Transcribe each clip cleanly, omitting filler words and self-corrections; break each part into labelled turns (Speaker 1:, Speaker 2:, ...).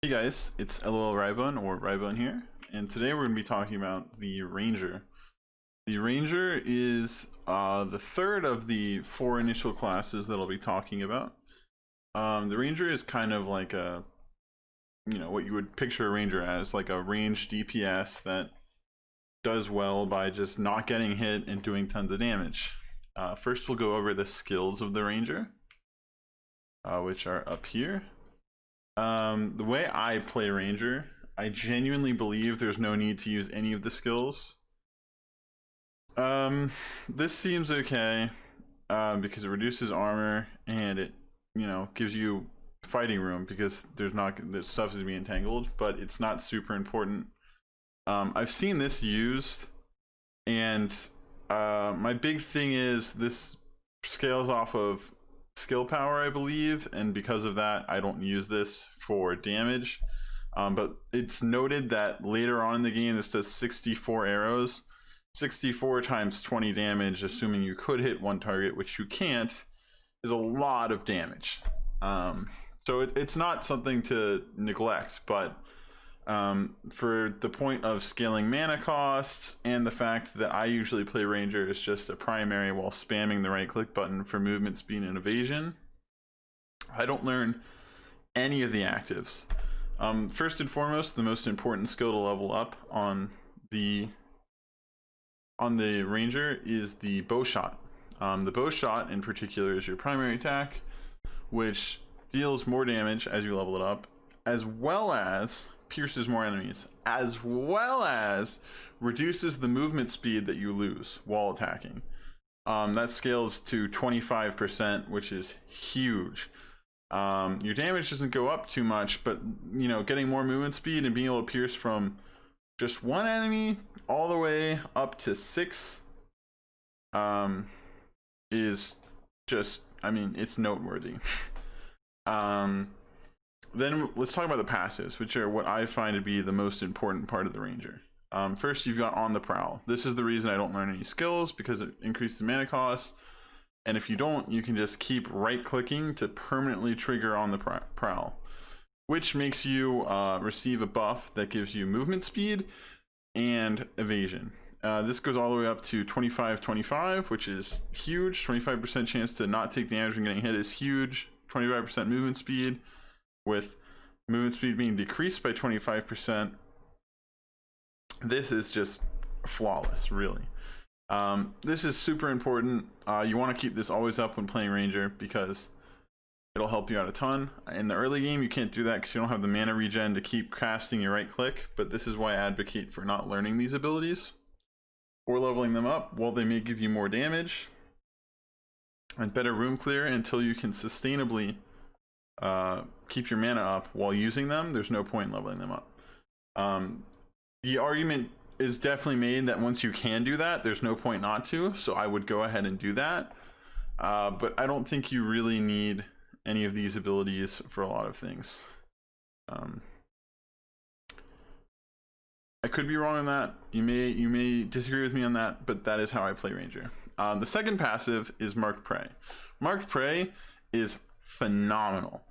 Speaker 1: Hey guys, it's LOL Rybone or Rybone here, and today we're going to be talking about the Ranger. The Ranger is the third of the four initial classes that I'll be talking about. The Ranger is kind of like what you would picture a Ranger as, like a ranged DPS that does well by just not getting hit and doing tons of damage. First we'll go over the skills of the Ranger, which are up here. The way I play Ranger, I genuinely believe there's no need to use any of the skills. This seems okay, because it reduces armor and it, gives you fighting room because the stuff is being entangled, but it's not super important. I've seen this used, and my big thing is this scales off of skill power, I believe, and because of that I don't use this for damage. But it's noted that later on in the game this does 64 arrows. 64 times 20 damage, assuming you could hit one target, which you can't, is a lot of damage. So it's not something to neglect, but for the point of scaling mana costs and the fact that I usually play Ranger as just a primary while spamming the right click button for movement speed and evasion, I don't learn any of the actives. First and foremost, the most important skill to level up on the Ranger is the bow shot. The bow shot in particular is your primary attack, which deals more damage as you level it up, as well as pierces more enemies, as well as reduces the movement speed that you lose while attacking. That scales to 25%, which is huge. Your damage doesn't go up too much, but getting more movement speed and being able to pierce from just one enemy all the way up to 6 is just, it's noteworthy. Then let's talk about the passives, which are what I find to be the most important part of the Ranger. First, you've got On the Prowl. This is the reason I don't learn any skills, because it increases mana cost, and if you don't, you can just keep right clicking to permanently trigger On the Prowl, which makes you receive a buff that gives you movement speed and evasion. This goes all the way up to 25-25, which is huge. 25% chance to not take damage when getting hit is huge. 25% movement speed, with movement speed being decreased by 25%. This is just flawless, really. This is super important. You want to keep this always up when playing Ranger because it'll help you out a ton. In the early game, you can't do that because you don't have the mana regen to keep casting your right click, but this is why I advocate for not learning these abilities or leveling them up. While they may give you more damage and better room clear until you can sustainably keep your mana up while using them, there's no point in leveling them up. The argument is definitely made that once you can do that, there's no point not to, so I would go ahead and do that. But I don't think you really need any of these abilities for a lot of things. I could be wrong on that. You may disagree with me on that, but that is how I play Ranger. The second passive is Marked Prey. Marked Prey is phenomenal.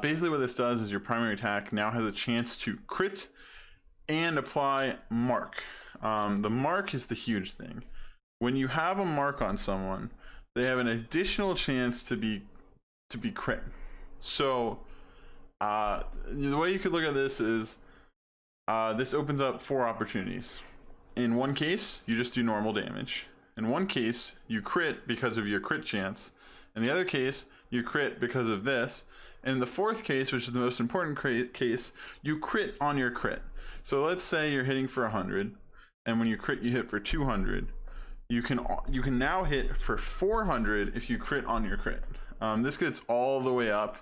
Speaker 1: Basically what this does is your primary attack now has a chance to crit and apply mark. The mark is the huge thing. When you have a mark on someone, they have an additional chance to be crit. So the way you could look at this is this opens up 4 opportunities. In one case, you just do normal damage. In one case, you crit because of your crit chance. In the other case, you crit because of this. And in the fourth case, which is the most important case, you crit on your crit. So let's say you're hitting for 100, and when you crit, you hit for 200. You can now hit for 400 if you crit on your crit. This gets all the way up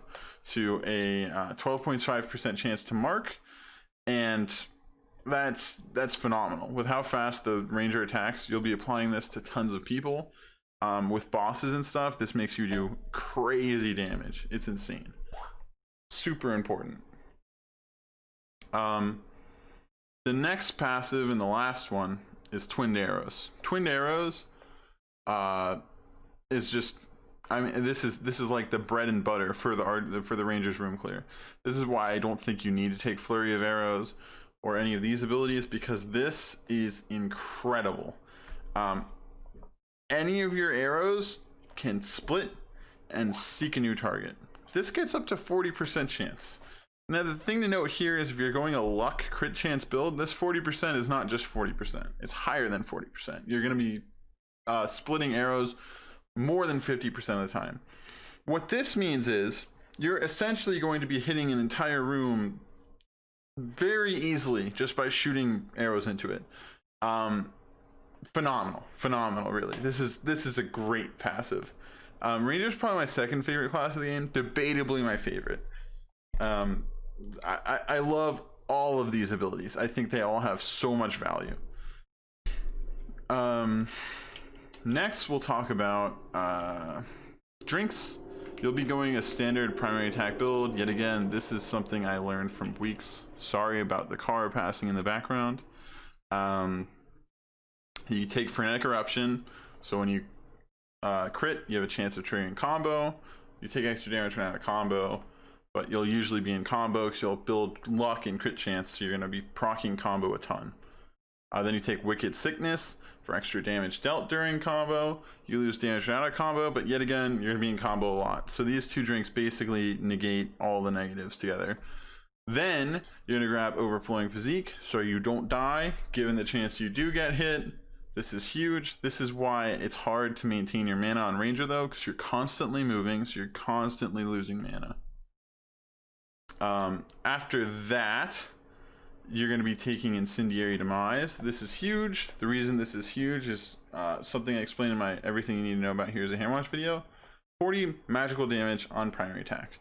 Speaker 1: to a 12.5% chance to mark, and that's phenomenal. With how fast the Ranger attacks, you'll be applying this to tons of people. With bosses and stuff, this makes you do crazy damage. It's insane. Super important. The next passive and the last one is Twinned Arrows. Twinned Arrows is just I mean, this is like the bread and butter for the Ranger's room clear. This is why I don't think you need to take Flurry of Arrows or any of these abilities, because this is incredible. Any of your arrows can split and seek a new target. This gets up to 40% chance. Now the thing to note here is if you're going a luck crit chance build, this 40% is not just 40%. It's higher than 40%. You're going to be splitting arrows more than 50% of the time. What this means is you're essentially going to be hitting an entire room very easily just by shooting arrows into it. Phenomenal, really. This is a great passive. Ranger's probably my second favorite class of the game, debatably my favorite. I love all of these abilities. I think they all have so much value. Next, we'll talk about drinks. You'll be going a standard primary attack build. Yet again, this is something I learned from Weeks. Sorry about the car passing in the background. You take Frenetic Eruption, so when you crit, you have a chance of triggering combo. You take extra damage when out of combo, but you'll usually be in combo because you'll build luck and crit chance, so you're going to be proccing combo a ton. Then you take Wicked Sickness for extra damage dealt during combo. You lose damage out of combo, but yet again, you're going to be in combo a lot. So these two drinks basically negate all the negatives together. Then you're going to grab Overflowing Physique, so you don't die, given the chance you do get hit. This is huge. This is why it's hard to maintain your mana on Ranger, though, because you're constantly moving, so you're constantly losing mana. After that, you're going to be taking Incendiary Demise. This is huge. The reason this is huge is something I explained in my Everything You Need to Know About Heroes of Hammerwatch video. 40 magical damage on primary attack.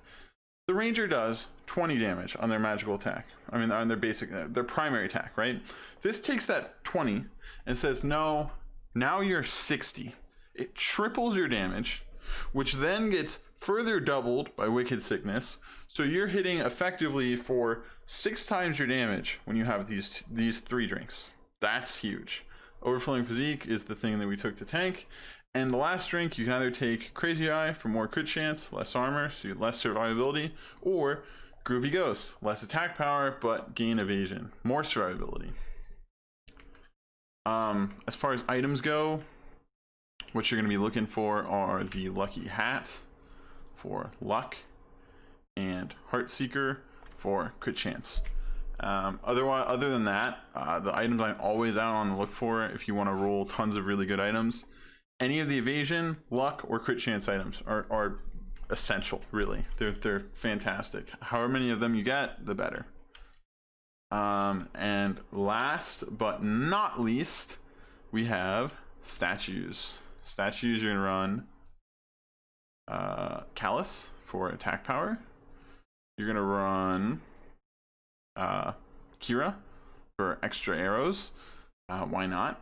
Speaker 1: The Ranger does 20 damage on their magical attack. I mean, on their primary attack, right? This takes that 20 and says, no, now you're 60. It triples your damage, which then gets further doubled by Wicked Sickness. So you're hitting effectively for 6 times your damage when you have these 3 drinks. That's huge. Overflowing Physique is the thing that we took to tank. And the last drink, you can either take Crazy Eye for more crit chance, less armor, so you have less survivability, or Groovy Ghost, less attack power, but gain evasion, more survivability. As far as items go, what you're going to be looking for are the Lucky Hat for luck and Heartseeker for crit chance. Other than that, the items I'm always out on the look for if you want to roll tons of really good items. Any of the evasion, luck, or crit chance items are essential, really. They're fantastic. However many of them you get, the better. And last but not least, we have statues. Statues, you're going to run Callus for attack power. You're going to run Kira for extra arrows. Why not?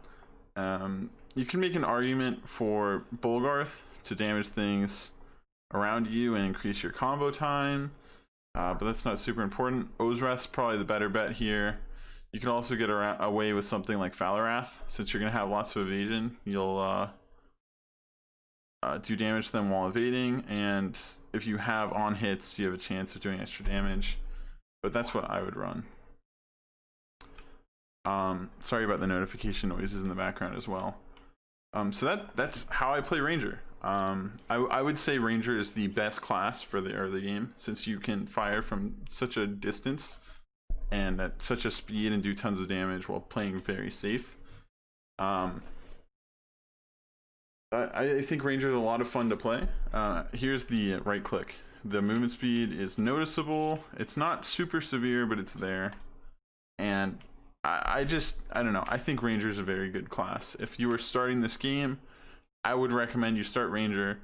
Speaker 1: You can make an argument for Bolgarth to damage things around you and increase your combo time, but that's not super important. Ozreth's probably the better bet here. You can also get away with something like Valarath. Since you're going to have lots of evasion, you'll do damage to them while evading, and if you have on hits, you have a chance of doing extra damage. But that's what I would run. Sorry about the notification noises in the background as well. So that's how I play Ranger. I would say Ranger is the best class for the early game, since you can fire from such a distance and at such a speed and do tons of damage while playing very safe. I think Ranger is a lot of fun to play. Here's the right click. The movement speed is noticeable. It's not super severe, but it's there. And I don't know. I think Ranger is a very good class. If you were starting this game, I would recommend you start Ranger,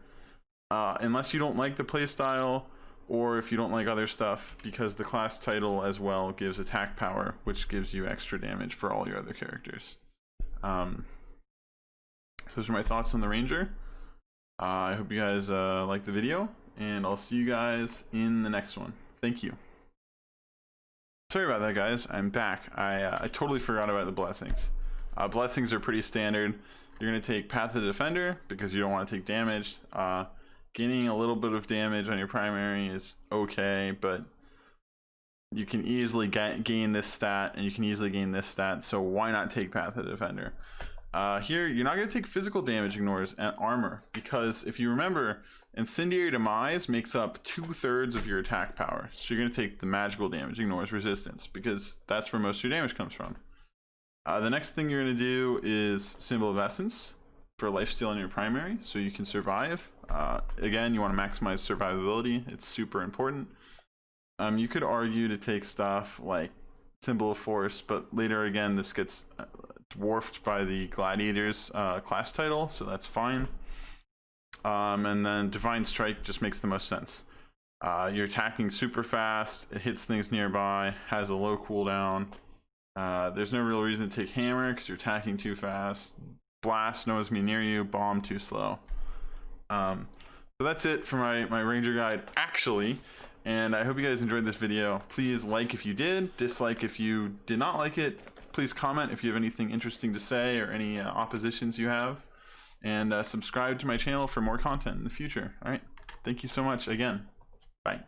Speaker 1: unless you don't like the playstyle, or if you don't like other stuff, because the class title as well gives attack power, which gives you extra damage for all your other characters. Those are my thoughts on the Ranger. I hope you guys like the video, and I'll see you guys in the next one. Thank you. Sorry about that, guys. I'm back. I totally forgot about the blessings. Blessings are pretty standard. You're going to take Path of the Defender because you don't want to take damage. Gaining a little bit of damage on your primary is okay, but you can easily gain this stat, and you can easily gain this stat, so why not take Path of the Defender? Here, you're not going to take physical damage ignores and armor, because if you remember, Incendiary Demise makes up 2/3 of your attack power. So you're going to take the magical damage ignores resistance, because that's where most of your damage comes from. The next thing you're going to do is Symbol of Essence for lifesteal on your primary, so you can survive. Again, you want to maximize survivability. It's super important. You could argue to take stuff like Symbol of Force, but later again, this gets dwarfed by the Gladiators class title, so that's fine. And then Divine Strike just makes the most sense. You're attacking super fast, it hits things nearby, has a low cooldown. There's no real reason to take Hammer because you're attacking too fast. Blast knows me near you, Bomb too slow. So that's it for my Ranger guide, actually. And I hope you guys enjoyed this video. Please like if you did, dislike if you did not like it. Please comment if you have anything interesting to say or any oppositions you have. And subscribe to my channel for more content in the future. All right. Thank you so much again. Bye.